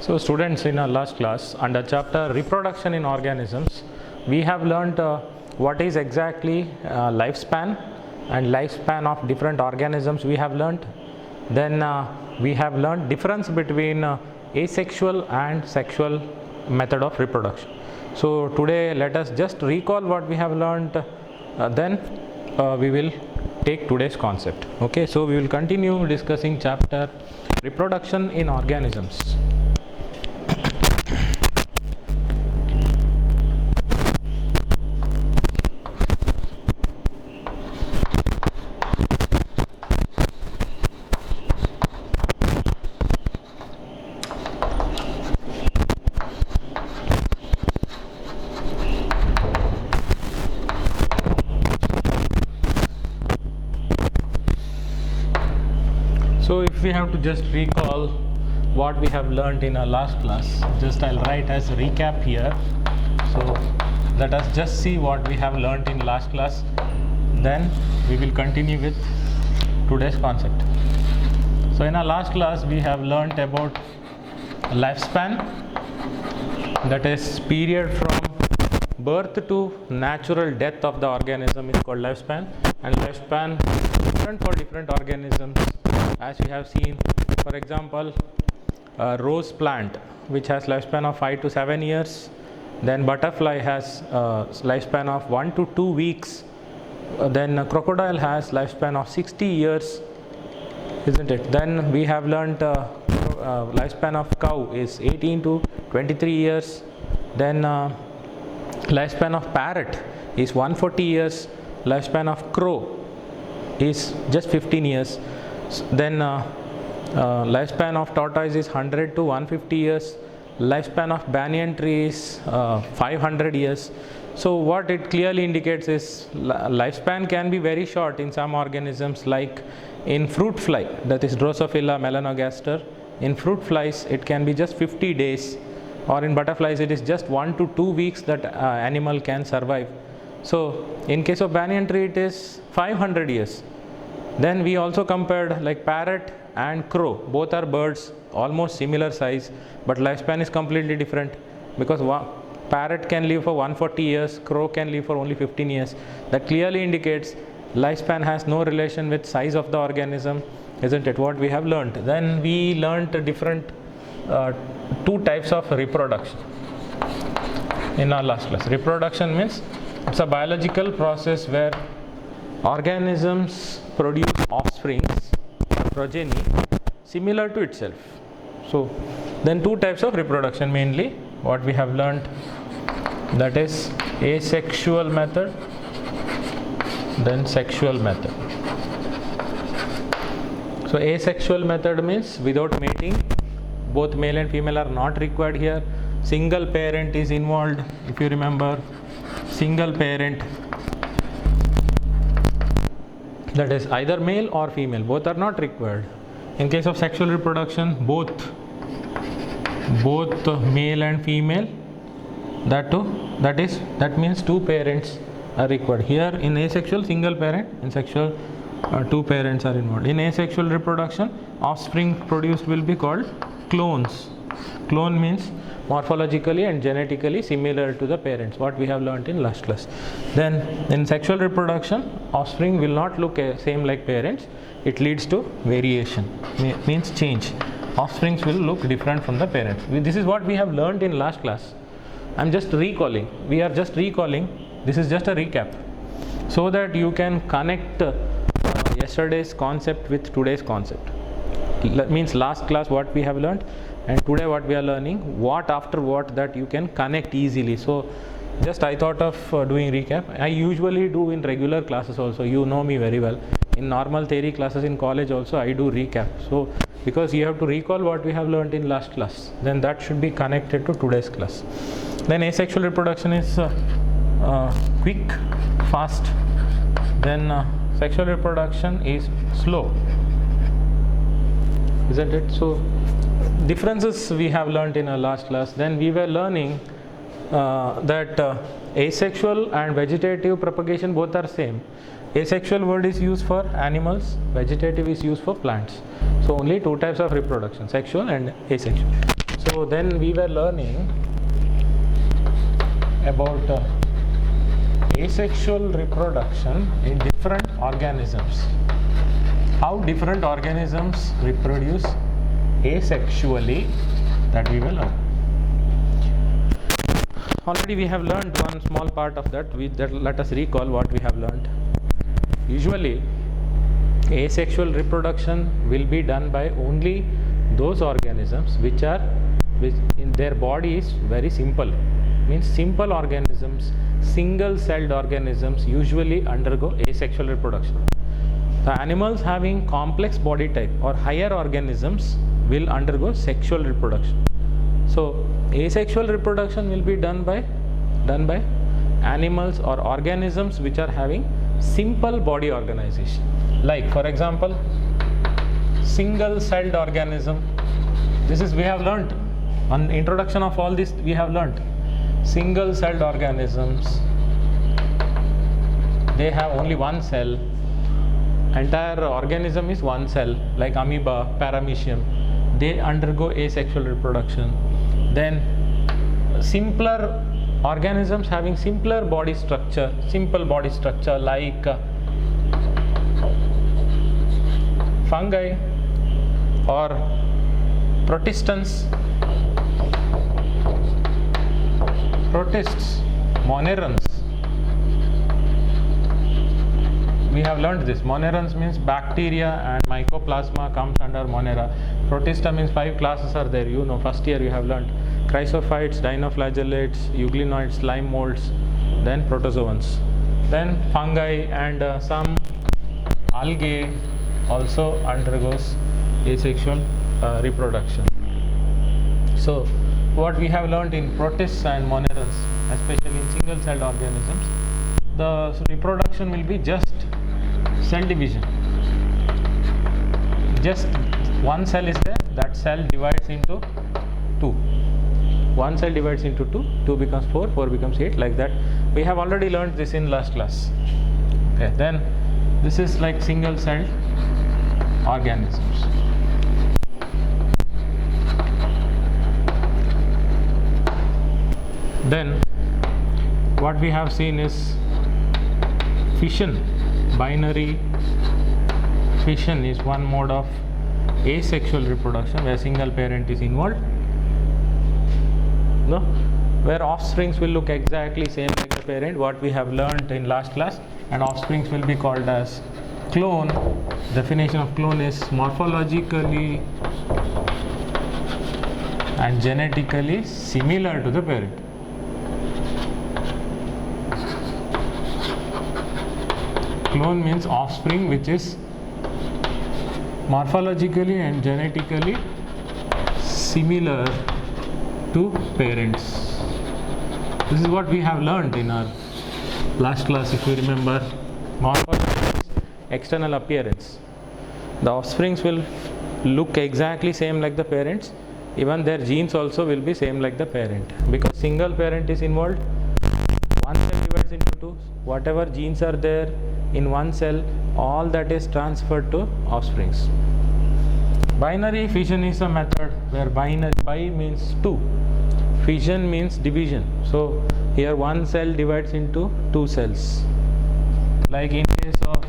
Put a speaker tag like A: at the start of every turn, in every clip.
A: So students, in our last class under chapter reproduction in organisms, we have learnt what is exactly lifespan and lifespan of different organisms we have learnt. Then we have learnt difference between asexual and sexual method of reproduction. So today let us just recall what we have learnt, then we will take today's concept. Okay, so we will continue discussing chapter reproduction in organisms. So if we have to just recall what we have learned in our last class, just I'll write as recap here. So let us just see what we have learned in last class, then we will continue with today's concept. So in our last class we have learned about lifespan, that is period from birth to natural death of the organism is called lifespan, and lifespan different for different organisms. As we have seen, for example, rose plant which has lifespan of 5 to 7 years, then butterfly has lifespan of 1 to 2 weeks, then crocodile has lifespan of 60 years, isn't it? Then we have learnt lifespan of cow is 18 to 23 years, then lifespan of parrot is 140 years, lifespan of crow is just 15 years. Then lifespan of tortoise is 100 to 150 years, lifespan of banyan tree is 500 years. So what it clearly indicates is lifespan can be very short in some organisms, like in fruit fly, that is Drosophila melanogaster. In fruit flies it can be just 50 days, or in butterflies it is just 1 to 2 weeks that animal can survive. So in case of banyan tree it is 500 years. Then we also compared like parrot and crow, both are birds almost similar size, but lifespan is completely different, because parrot can live for 140 years, crow can live for only 15 years. That clearly indicates lifespan has no relation with size of the organism, isn't it? What we have learnt. Then we learnt different two types of reproduction in our last class. Reproduction means it's a biological process where organisms produce offsprings, progeny, similar to itself. So then two types of reproduction mainly what we have learnt, that is asexual method, then sexual method. So asexual method means without mating, both male and female are not required here, single parent is involved. If you remember, single parent, that is either male or female, both are not required. In case of sexual reproduction, both male and female, that means two parents are required. Here in asexual, single parent, in sexual two parents are involved. In asexual reproduction, offspring produced will be called clones. Clone means morphologically and genetically similar to the parents, what we have learnt in last class. Then in sexual reproduction, offspring will not look same like parents, it leads to variation, means change. Offsprings will look different from the parents. This is what we have learnt in last class. I am just recalling, we are just recalling, this is just a recap, so that you can connect yesterday's concept with today's concept. Means last class what we have learnt, and today what we are learning, what after what, that you can connect easily. So just I thought of doing recap. I usually do in regular classes also, you know me very well. In normal theory classes in college also I do recap. So because you have to recall what we have learned in last class, then that should be connected to today's class. Then asexual reproduction is quick, fast. Then sexual reproduction is slow, isn't it? So differences we have learnt in our last class. Then we were learning that asexual and vegetative propagation both are same. Asexual word is used for animals, vegetative is used for plants. So only two types of reproduction, sexual and asexual. So So then we were learning about asexual reproduction in different organisms. How different organisms reproduce asexually, that we will learn. Already we have learned one small part of that. Let us recall what we have learned. Usually asexual reproduction will be done by only those organisms which in their body is very simple. Means simple organisms, single celled organisms usually undergo asexual reproduction. The animals having complex body type or higher organisms will undergo sexual reproduction. So asexual reproduction will be done by animals or organisms which are having simple body organization. Like for example, single celled organism. This is we have learnt on introduction of all this. We have learnt single celled organisms, they have only one cell. Entire organism is one cell, like amoeba, paramecium. They undergo asexual reproduction. Then simpler organisms having simple body structure like fungi or protists, monerans. We have learned this. Monerans means bacteria and mycoplasma comes under monera. Protista means 5 classes are there. You know, first year you have learned chrysophytes, dinoflagellates, euglenoids, slime molds, then protozoans. Then fungi and some algae also undergoes asexual reproduction. So what we have learned in protists and monerans, especially in single celled organisms, the reproduction will be just cell division. Just one cell is there, that cell divides into 2. One cell divides into 2, 2 becomes 4, 4 becomes 8, like that. We have already learned this in last class. Okay, then this is like single celled organisms. Then what we have seen is fission. Binary fission is one mode of asexual reproduction where single parent is involved. No? Where offsprings will look exactly same like the parent, what we have learned in last class, and offsprings will be called as clone. Definition of clone is morphologically and genetically similar to the parent. Clone means offspring which is morphologically and genetically similar to parents. This is what we have learned in our last class, if you remember. Morphology is external appearance. The offsprings will look exactly same like the parents. Even their genes also will be same like the parent. Because single parent is involved, one cell divides into 2. Whatever genes are there in one cell, all that is transferred to offsprings. Binary fission is a method where bi means 2, fission means division. So here one cell divides into 2 cells. Like in case of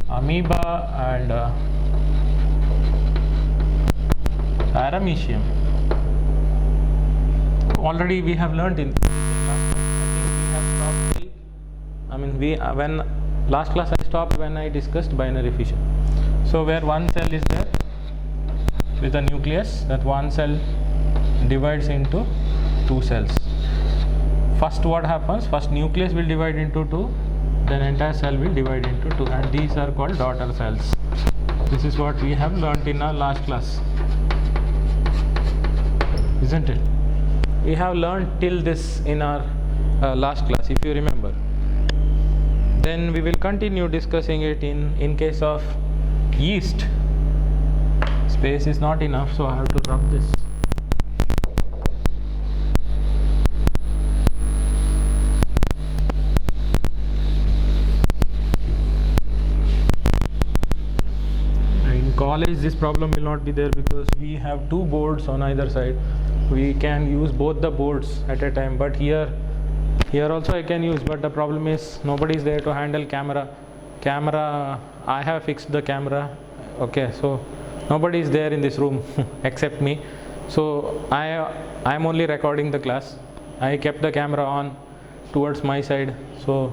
A: amoeba and paramecium, already we have learned in when last class I stopped when I discussed binary fission. So where one cell is there with a nucleus, that one cell divides into 2 cells. First what happens? First nucleus will divide into 2, then entire cell will divide into 2, and these are called daughter cells. This is what we have learnt in our last class, isn't it? We have learnt till this in our last class, if you remember. Then we will continue discussing it in case of yeast. Space is not enough, so I have to rub this. college this problem will not be there because we have two boards on either side. We can use both the boards at a time, but here also I can use, but the problem is nobody is there to handle camera. I have fixed the camera. Okay, so nobody is there in this room except me. So I'm only recording the class. I kept the camera on towards my side, so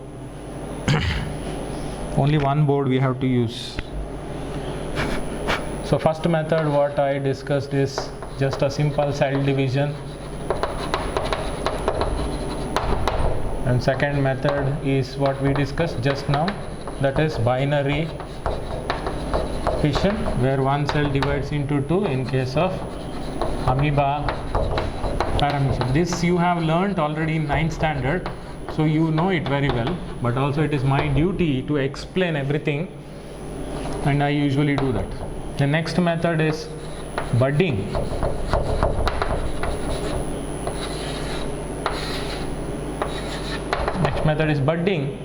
A: only one board we have to use. So first method what I discussed is just a simple cell division, and second method is what we discussed just now, that is binary fission, where one cell divides into two in case of amoeba paramecium. This you have learnt already in 9th standard, so you know it very well, but also it is my duty to explain everything, and I usually do that. The next method is budding. Next method is budding,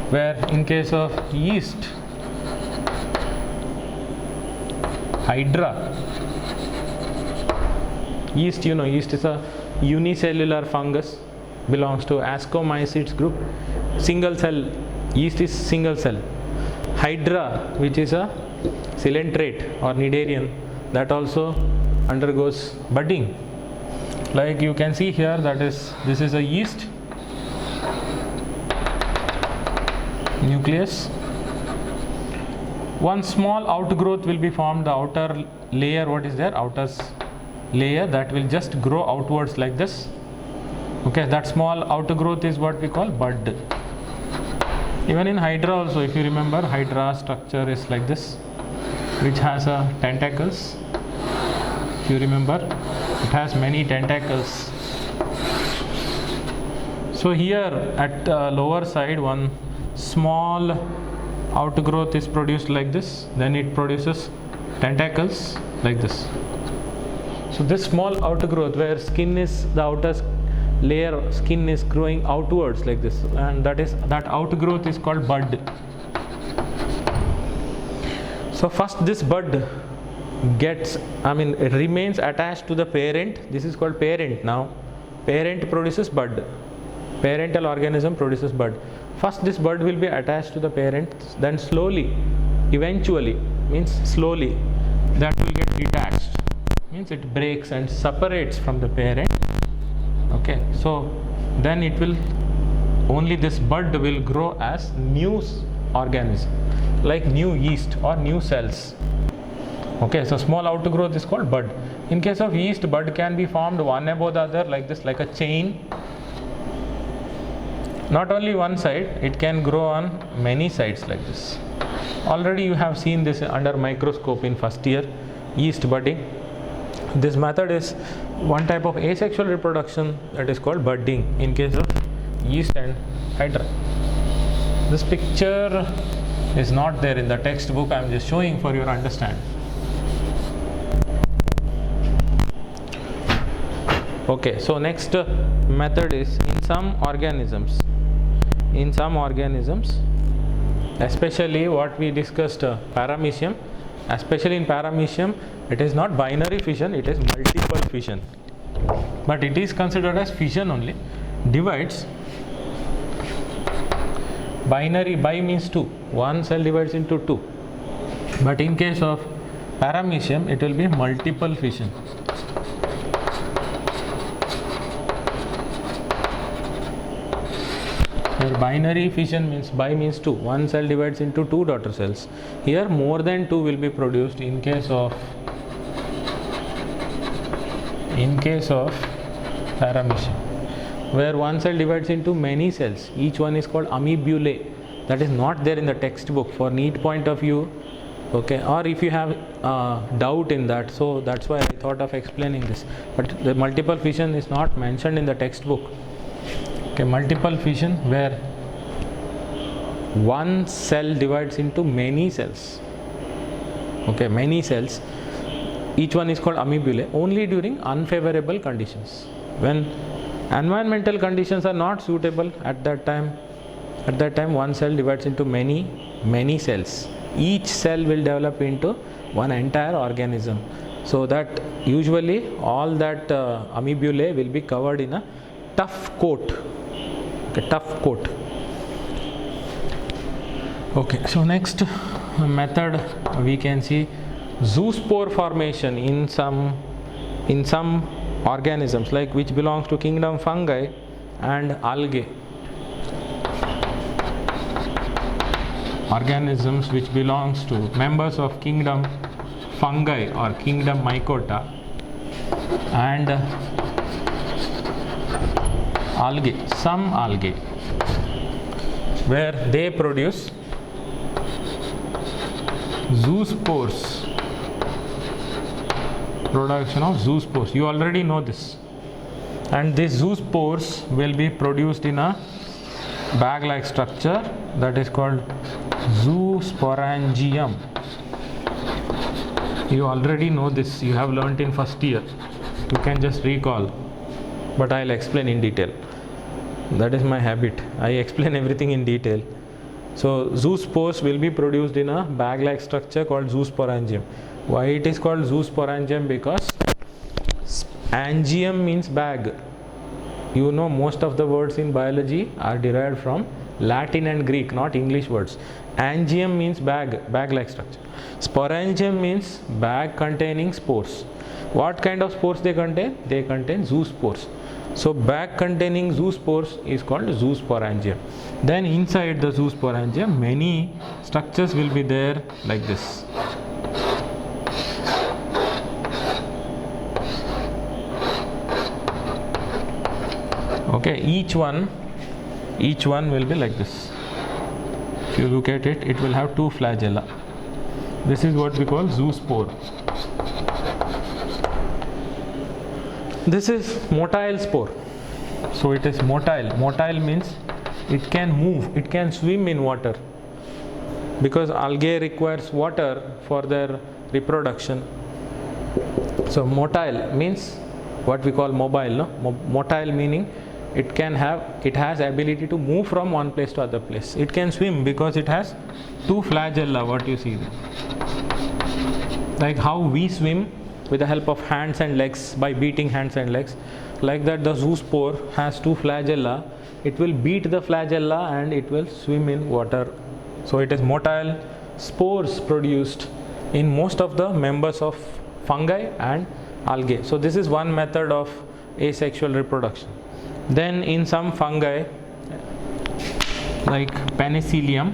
A: where in case of yeast, hydra. Yeast, you know, yeast is a unicellular fungus, belongs to Ascomycetes group. Single cell, yeast is single cell. Hydra, which is a coelenterate or cnidarian, that also undergoes budding. Like you can see here, that is, this is a yeast nucleus. One small outgrowth will be formed, the outer layer, what is there, outer layer, that will just grow outwards like this. Okay, that small outgrowth is what we call bud. Even in hydra also, if you remember, hydra structure is like this, which has tentacles. If you remember, it has many tentacles. So here at lower side, one small outgrowth is produced like this, then it produces tentacles like this. So this small outgrowth, where skin is, the outer layer skin is growing outwards like this, and that outgrowth is called bud. So first this bud remains attached to the parent. This is called parent. Now parent produces bud, parental organism produces bud. First this bud will be attached to the parent, then slowly, eventually, means slowly, that will get detached, means it breaks and separates from the parent. Okay, so then it will, only this bud will grow as new organism, like new yeast or new cells. Okay, so small outgrowth is called bud. In case of yeast, bud can be formed one above the other like this, like a chain. Not only one side, it can grow on many sides like this. Already you have seen this under microscope in first year, yeast budding. This method is one type of asexual reproduction, that is called budding in case of yeast and hydra. This picture is not there in the textbook, I am just showing for your understanding. Okay, so next method is in some organisms, especially what we discussed, paramecium, especially in paramecium, it is not binary fission, it is multiple fission, but it is considered as fission only. Divides, binary, bi means two, one cell divides into two, but in case of paramecium it will be multiple fission. Here binary fission means, bi means two, one cell divides into two daughter cells. Here more than two will be produced in case of paramecium, where one cell divides into many cells. Each one is called amoebulae. That is not there in the textbook for NEET point of view. Okay, or if you have doubt in that, so that's why I thought of explaining this. But the multiple fission is not mentioned in the textbook. Okay, multiple fission where one cell divides into many cells. Okay, many cells. Each one is called amoebulae only during unfavorable conditions. When environmental conditions are not suitable, at that time one cell divides into many cells. each cell will develop into one entire organism. So that usually all that amoebulae will be covered in a tough coat. Okay, tough coat. Okay, so next method we can see zoospore formation in some organisms, like which belongs to kingdom fungi and algae. Organisms which belongs to members of kingdom fungi or kingdom mycota and algae, some algae, where they produce zoospores, production of zoospores. You already know this. And these zoospores will be produced in a bag-like structure that is called zoosporangium. You already know this. You have learnt in first year. You can just recall. But I'll explain in detail. That is my habit. I explain everything in detail. So zoospores will be produced in a bag-like structure called zoosporangium. Why it is called zoosporangium? Because angium means bag. You know, most of the words in biology are derived from Latin and Greek, not English words. Angium means bag-like structure. Sporangium means bag containing spores. What kind of spores they contain? They contain zoospores. So bag containing zoospores is called zoosporangium. Then inside the zoosporangium, many structures will be there like this. Okay, each one will be like this. If you look at it, it will have two flagella. This is what we call zoospore. This is motile spore. So it is motile. Motile means it can move, it can swim in water, because algae requires water for their reproduction. So motile means what we call mobile, no? Motile meaning it has ability to move from one place to other place. It can swim because it has two flagella, what you see there. Like how we swim with the help of hands and legs, by beating hands and legs, like that the zoospore has two flagella. It will beat the flagella and it will swim in water. So it is motile spores produced in most of the members of fungi and algae. So this is one method of asexual reproduction. Then in some fungi like penicillium,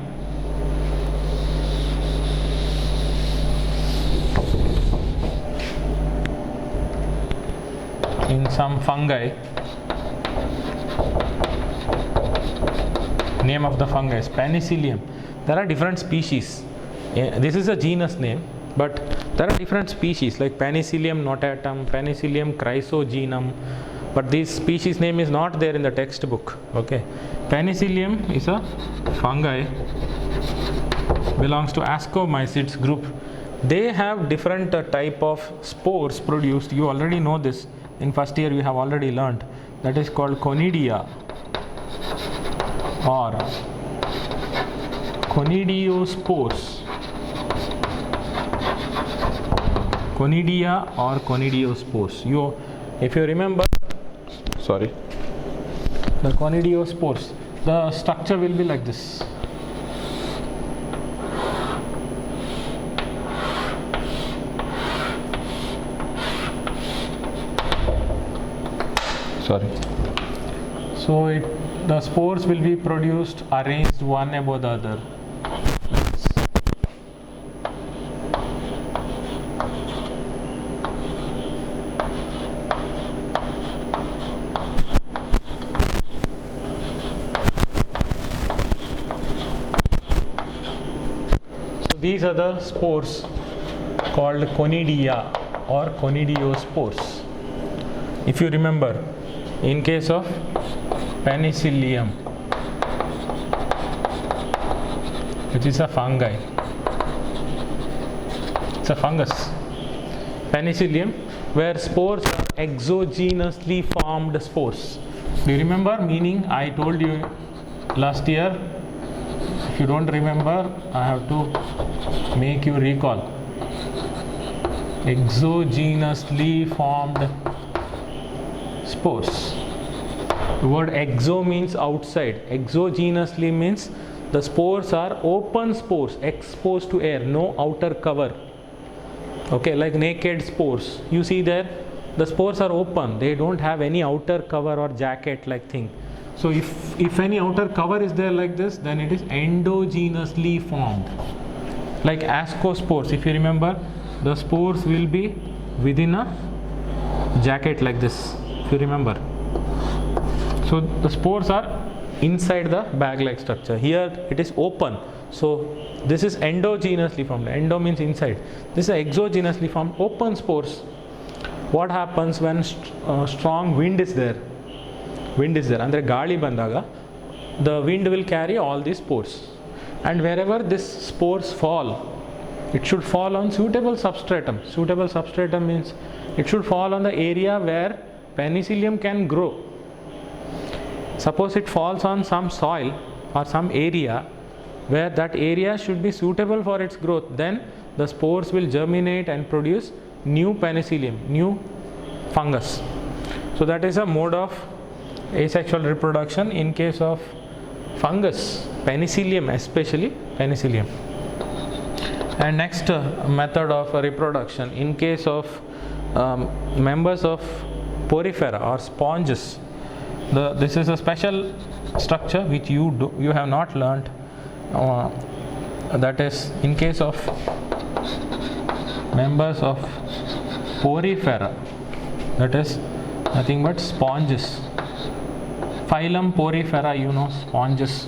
A: name of the fungi is penicillium. There are different species. This is a genus name, but there are different species like Penicillium notatum, Penicillium chrysogenum, but this species name is not there in the textbook. Okay, Penicillium is a fungi, belongs to Ascomycetes group. They have different type of spores produced. You already know this. In first year we have already learnt. That is called conidia or conidiospores. Conidia or conidiospores. If you remember, the conidiospores, the structure will be like this. So the spores will be produced arranged one above the other. So these are the spores called conidia or conidiospores. If you remember, in case of Penicillium, which is a fungi, it's a fungus. Penicillium, where spores are exogenously formed spores. Do you remember meaning? I told you last year, if you don't remember, I have to make you recall. Exogenously formed spores. The word exo means outside. Exogenously means the spores are open spores, exposed to air, no outer cover. Okay, like naked spores. You see there, the spores are open. They don't have any outer cover or jacket like thing. So if any outer cover is there like this, then it is endogenously formed. Like ascospores, if you remember, the spores will be within a jacket like this, if you remember. So the spores are inside the bag-like structure. Here it is open. So this is endogenously formed. Endo means inside. This is exogenously formed open spores. What happens when strong wind is there? Wind is there. Andre gali bandaga, the wind will carry all these spores. And wherever these spores fall, it should fall on suitable substratum. Suitable substratum means it should fall on the area where penicillium can grow. Suppose it falls on some soil or some area where that area should be suitable for its growth, then the spores will germinate and produce new penicillium, new fungus. So that is a mode of asexual reproduction in case of fungus, penicillium, especially penicillium. And next method of reproduction in case of members of porifera or sponges. This is a special structure which you have not learnt. That is in case of members of porifera, that is nothing but sponges. Phylum Porifera, you know, sponges.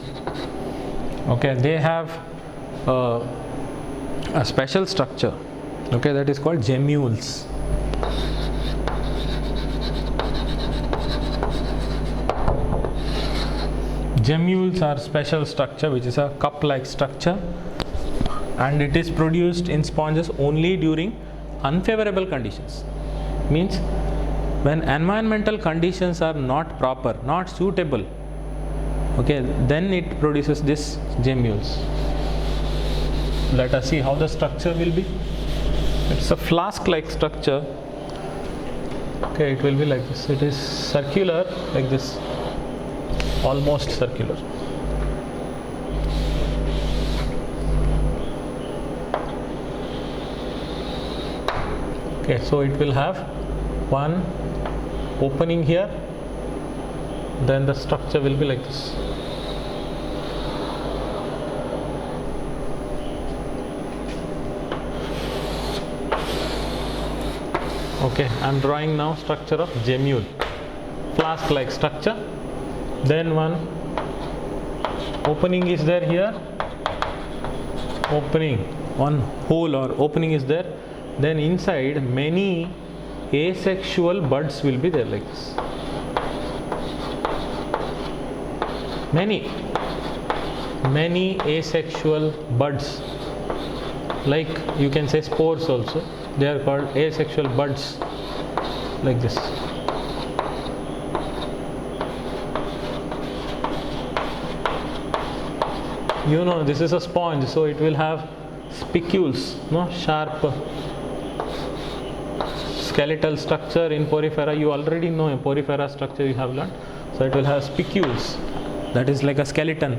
A: Okay, they have a special structure. Okay, that is called gemmules. Gemmules are special structure which is a cup-like structure, and it is produced in sponges only during unfavorable conditions. Means when environmental conditions are not proper, not suitable, okay, then it produces this gemmules. Let us see how the structure will be. It's a flask-like structure. Okay, it will be like this. It is circular like this, almost circular. Okay, so it will have one opening here, then the structure will be like this. Okay, I am drawing now structure of gemmule, flask-like structure. Then one opening is there here, opening, one hole or opening is there. Then inside many asexual buds will be there like this. Many asexual buds, like you can say spores also, they are called asexual buds like this. You know, this is a sponge, so it will have spicules, no, sharp skeletal structure in porifera. You already know a porifera structure, you have learned. So it will have spicules, that is like a skeleton.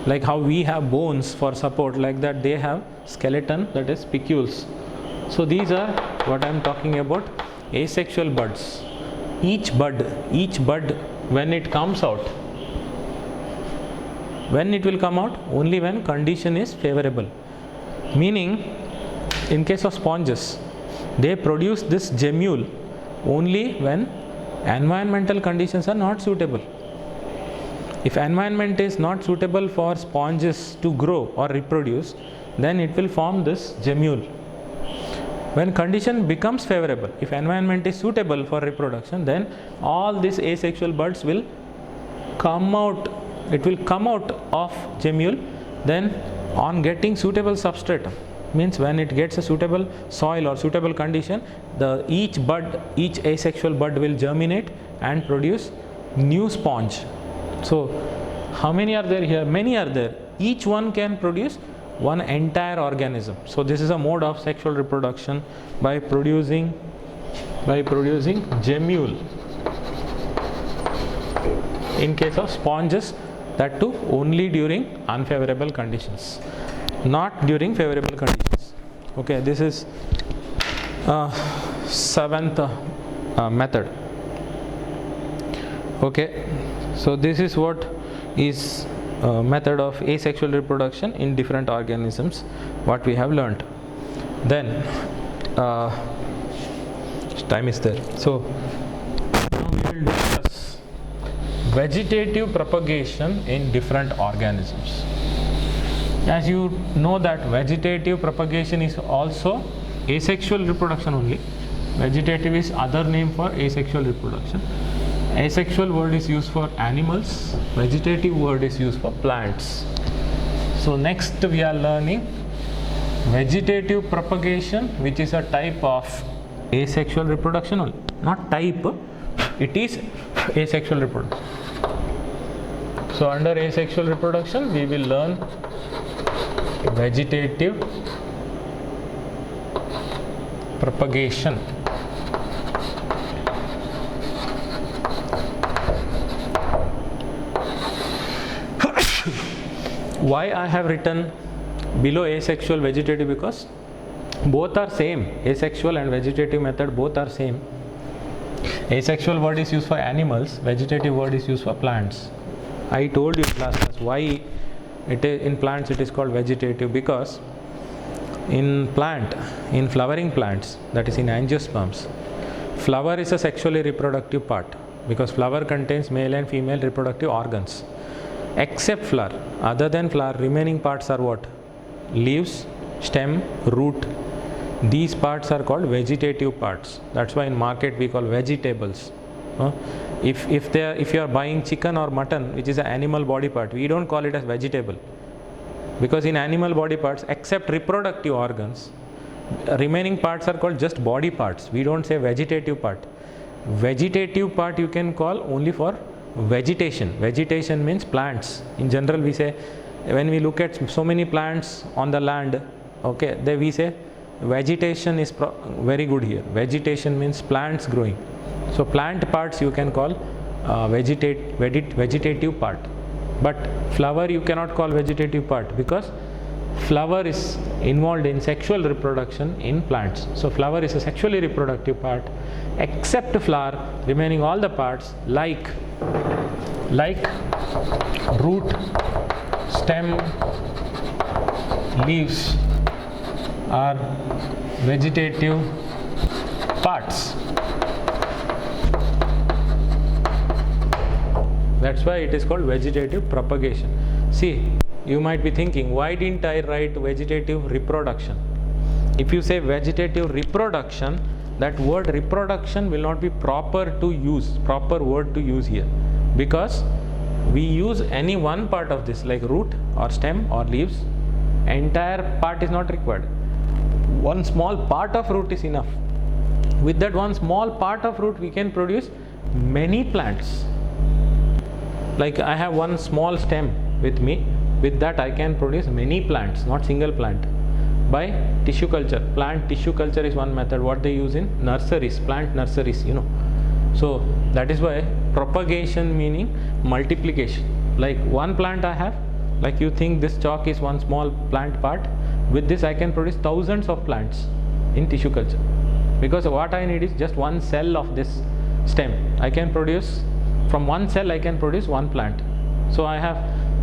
A: Like how we have bones for support, like that they have skeleton, that is spicules. So these are what I am talking about, asexual buds. Each bud when it comes out, when it will come out? Only when condition is favorable. Meaning, in case of sponges, they produce this gemmule only when environmental conditions are not suitable. If environment is not suitable for sponges to grow or reproduce, then it will form this gemmule. When condition becomes favorable, if environment is suitable for reproduction, then all these asexual buds will come out. It will come out of gemmule. Then on getting suitable substratum, means when it gets a suitable soil or suitable condition, each asexual bud will germinate and produce new sponge. So how many are there here? Many are there. each one can produce one entire organism. So this is a mode of sexual reproduction by producing gemule. In case of sponges, that too only during unfavorable conditions, not during favorable conditions. Okay, this is seventh method. Okay, so this is what is method of asexual reproduction in different organisms, what we have learnt. Then time is there, so now we will discuss vegetative propagation in different organisms. As you know that vegetative propagation is also asexual reproduction only. Vegetative is other name for asexual reproduction. Asexual word is used for animals, vegetative word is used for plants. So next we are learning vegetative propagation, which is a type of asexual reproduction only. Not type, it is asexual reproduction. So under asexual reproduction we will learn vegetative propagation. Why I have written below asexual vegetative? Because both are same. Asexual and vegetative method both are same. Asexual word is used for animals, vegetative word is used for plants. I told you in class why it is in plants it is called vegetative, because in flowering plants, that is in angiosperms, flower is a sexually reproductive part, because flower contains male and female reproductive organs. Except flower, other than flower, remaining parts are what? Leaves, stem, root. These parts are called vegetative parts. That's why in market we call vegetables. If you are buying chicken or mutton, which is an animal body part, we don't call it as vegetable, because in animal body parts, except reproductive organs, remaining parts are called just body parts. We don't say vegetative part. Vegetative part you can call only for vegetation. Vegetation means plants. In general we say, when we look at so many plants on the land, okay, then we say vegetation is very good here. Vegetation means plants growing. So plant parts you can call vegetative part. But flower you cannot call vegetative part, because flower is involved in sexual reproduction in plants. So flower is a sexually reproductive part. Except flower, remaining all the parts like root, stem, leaves are vegetative parts. That's why it is called vegetative propagation. See, you might be thinking, why didn't I write vegetative reproduction? If you say vegetative reproduction, that word reproduction will not be proper word to use here, because we use any one part of this, like root or stem or leaves. Entire part is not required. One small part of root is enough. With that one small part of root we can produce many plants. Like I have one small stem with me, with that I can produce many plants, not single plant, by tissue culture. Plant tissue culture is one method what they use in nurseries, plant nurseries, you know. So that is why propagation meaning multiplication. Like one plant I have, like you think this chalk is one small plant part, with this I can produce thousands of plants in tissue culture, because what I need is just one cell of this stem. I can produce from one cell, I can produce one plant. So I have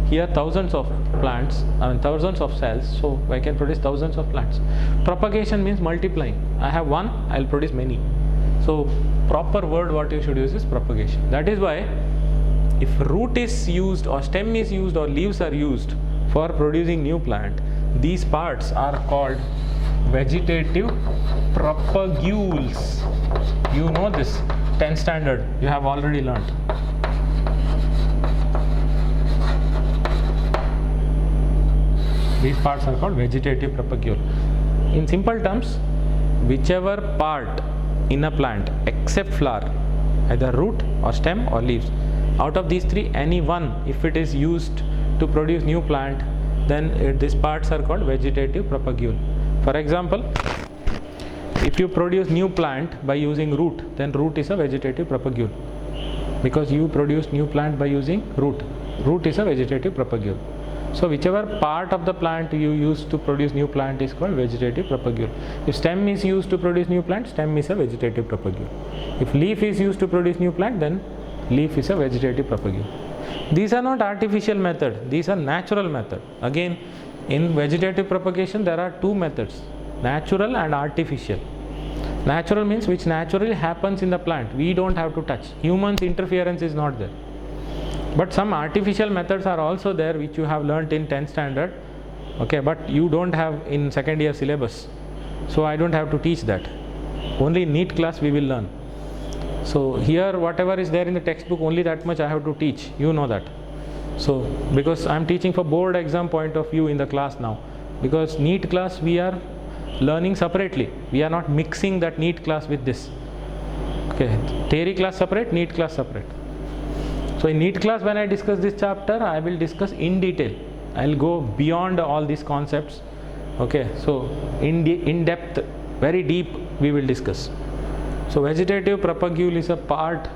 A: here thousands of plants, thousands of cells, so I can produce thousands of plants. Propagation means multiplying. I have one, I will produce many. So proper word what you should use is propagation. That is why if root is used or stem is used or leaves are used for producing new plant, these parts are called vegetative propagules. You know this, 10th standard, you have already learnt. These parts are called vegetative propagule. In simple terms, whichever part in a plant except flower, either root or stem or leaves, out of these three, any one, if it is used to produce new plant, then these parts are called vegetative propagule. For example, if you produce new plant by using root, then root is a vegetative propagule, because you produce new plant by using root. Root is a vegetative propagule. So whichever part of the plant you use to produce new plant is called vegetative propagule. If stem is used to produce new plant, stem is a vegetative propagule. If leaf is used to produce new plant, then leaf is a vegetative propagule. These are not artificial method, these are natural method. Again, in vegetative propagation there are two methods, natural and artificial. Natural means which naturally happens in the plant, we don't have to touch. Humans interference is not there. But some artificial methods are also there which you have learnt in 10th standard, okay, but you don't have in second year syllabus. So I don't have to teach that. Only in NEET class we will learn. So here whatever is there in the textbook, only that much I have to teach, you know that. So because I am teaching for board exam point of view in the class now, because NEET class we are learning separately, we are not mixing that NEET class with this. Okay, theory class separate, NEET class separate. So in NEET class when I discuss this chapter, I will discuss in detail. I will go beyond all these concepts. Okay, so in depth, very deep we will discuss. So vegetative propagule is a part,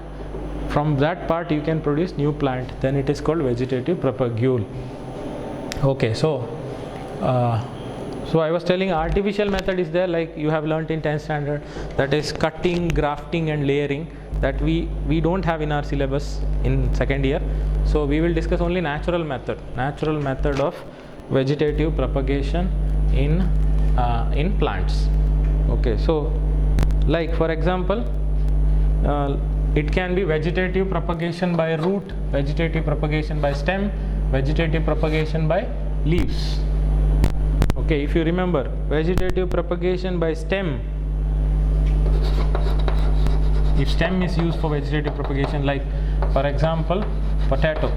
A: from that part you can produce new plant, then it is called vegetative propagule. Okay, so I was telling artificial method is there, like you have learnt in 10th standard, that is cutting, grafting and layering, that we don't have in our syllabus in second year. So we will discuss only natural method of vegetative propagation in plants. Okay, so like for example, it can be vegetative propagation by root, vegetative propagation by stem, vegetative propagation by leaves. Okay, if you remember, vegetative propagation by stem, if stem is used for vegetative propagation, like for example potato.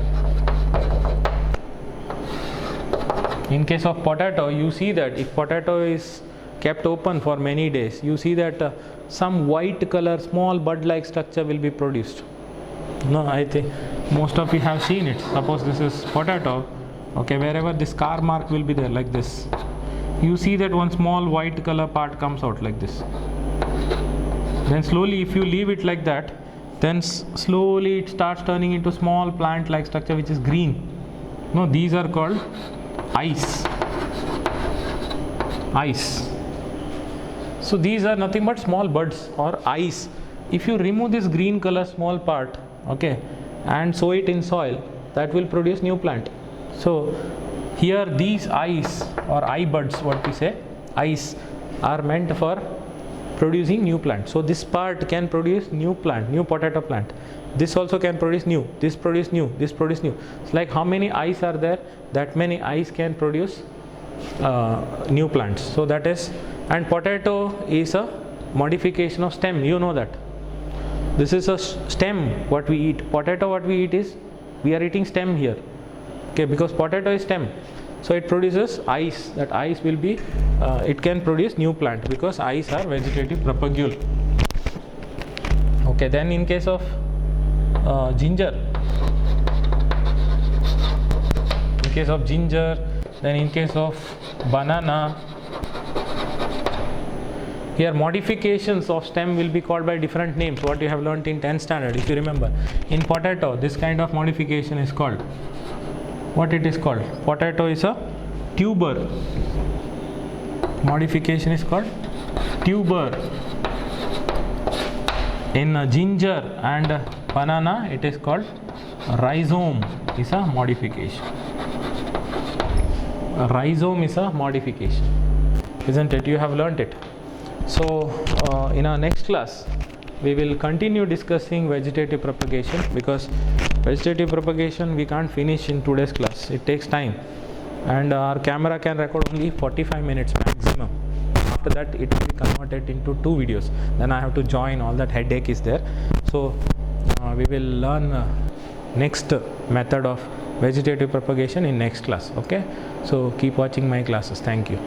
A: In case of potato, you see that if potato is kept open for many days, you see that some white color small bud like structure will be produced. No, I think most of you have seen it. Suppose this is potato, okay, wherever this scar mark will be there like this, you see that one small white color part comes out like this. Then slowly if you leave it like that, then slowly it starts turning into small plant like structure which is green. No, these are called eyes. So these are nothing but small buds or eyes. If you remove this green color small part, okay, and sow it in soil, that will produce new plant. So here these eyes or eye buds, what we say, eyes, are meant for producing new plant. So this part can produce new plant, new potato plant. This also can produce new, this produce new, this produce new. It's like how many eyes are there, that many eyes can produce new plants. So that is, and potato is a modification of stem, you know that. This is a stem what we eat. Potato what we eat is, we are eating stem here. Okay, because potato is stem. So it produces eyes, that eyes will be, it can produce new plant because eyes are vegetative propagule. Okay, then in case of ginger, then in case of banana, here modifications of stem will be called by different names, what you have learnt in 10th standard, if you remember. In potato, this kind of modification is called, what it is called? Potato is a tuber. Modification is called tuber. In ginger and banana, it is called rhizome, is a modification. A rhizome is a modification, isn't it? You have learnt it. So in our next class, we will continue discussing vegetative propagation, because vegetative propagation we can't finish in today's class, it takes time, and our camera can record only 45 minutes maximum. After that it will be converted into 2 videos, then I have to join, all that headache is there. So we will learn next method of vegetative propagation in next class. Okay, so keep watching my classes. Thank you.